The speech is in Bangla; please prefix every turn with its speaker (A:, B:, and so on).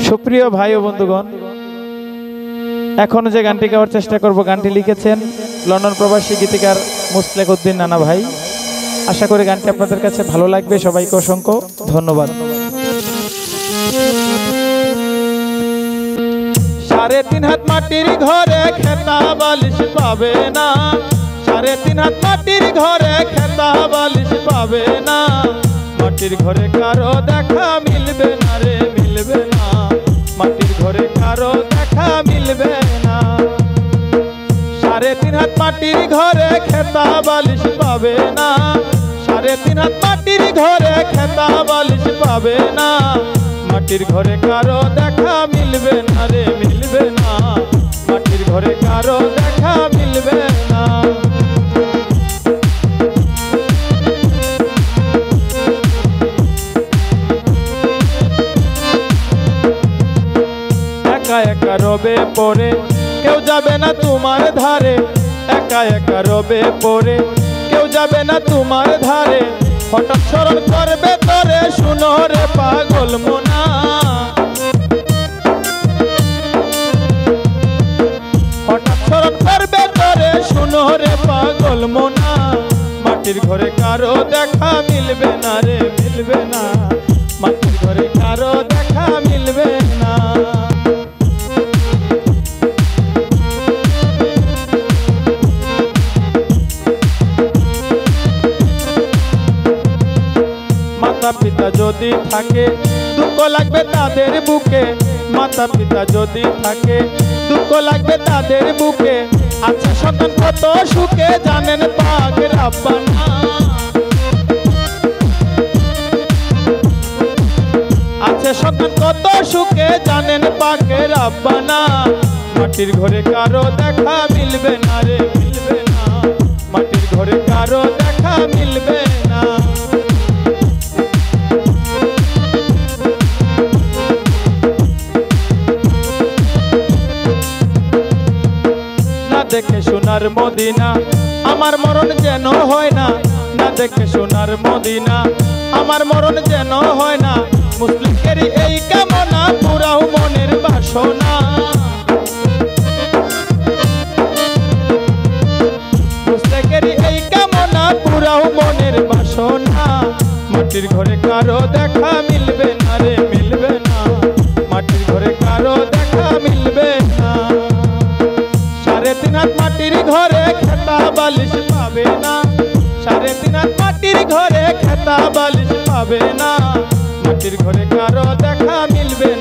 A: সুপ্রিয় ভাই ও বন্ধুগণ, এখন যে গানটি গাওয়ার চেষ্টা করব, গানটি লিখেছেন লন্ডন প্রবাসী গীতিকার মুসলেক উদ্দিন নানা ভাই। আশা করি গানটি আপনাদের কাছে ভালো লাগবে। সবাইকে অসংখ্য ধন্যবাদ। 3.5 হাত মাটির ঘরে খেতা বালিশ পাবে না, 3.5 হাত মাটির ঘরে খেতা বালিশ পাবে না, মাটির ঘরে কারো দেখা মিলবে না রে, মিলবে না, মাটির ঘরে কারো দেখা মিলবে না। 3.5 হাত মাটির ঘরে খেতা বালিশ পাবে না, 3.5 হাত মাটির ঘরে খেতা বালিশ পাবে না, মাটির ঘরে কারো দেখা মিলবে না রে, মিলবে না, মাটির ঘরে কারো দেখা মিলবে না। একা একা রবে পড়ে কেউ যাবে না তোমার ধারে, একা একা রবে পড়ে কেউ যাবে না তোমার ধারে, হঠাৎ স্মরণ করবে তোরে শুনো রে পাগল মোনা, হঠাৎ স্মরণ করবে তোরে শুনো রে পাগল মোনা, মাটির ঘরে কারো দেখা মিলবে না রে, মিলবে না, মাটির ঘরে কারো দেখা মিলবে না। মাতা পিতা যদি থাকে দুঃখ লাগবে তাদের বুকে, মাতা পিতা যদি থাকে দুঃখ লাগবে তাদের বুকে, আছে সন্তান কত সুখে জানেন পাক রাব্বানা, আছে সন্তান কত সুখে জানেন পাক রাব্বানা, মাটির ঘরে কারো দেখা মিলবে না রে, মিলবে না, মাটির ঘরে কারো দেখা মিলবে না। দেখে সোনার মদিনা আমার মরণ যেন হয় না, না দেখে সোনার মদিনা আমার মরণ যেন হয় না, মুসলিমের এই কামনা পুরাও মনের বাসনা, মুসলিমের এই কামনা পুরাও মনের বাসনা, মাটির ঘরে কারো দেখা মিলবে না রে, মিলবে না, মাটির ঘরে কারো দেখা মিলবে না। 3.5 হাত মাটির ঘরে খেতা বালিশ পাবে না, 3.5 হাত মাটির ঘরে খেতা বালিশ পাবে না, মাটির ঘরে কারো দেখা মিলবে না।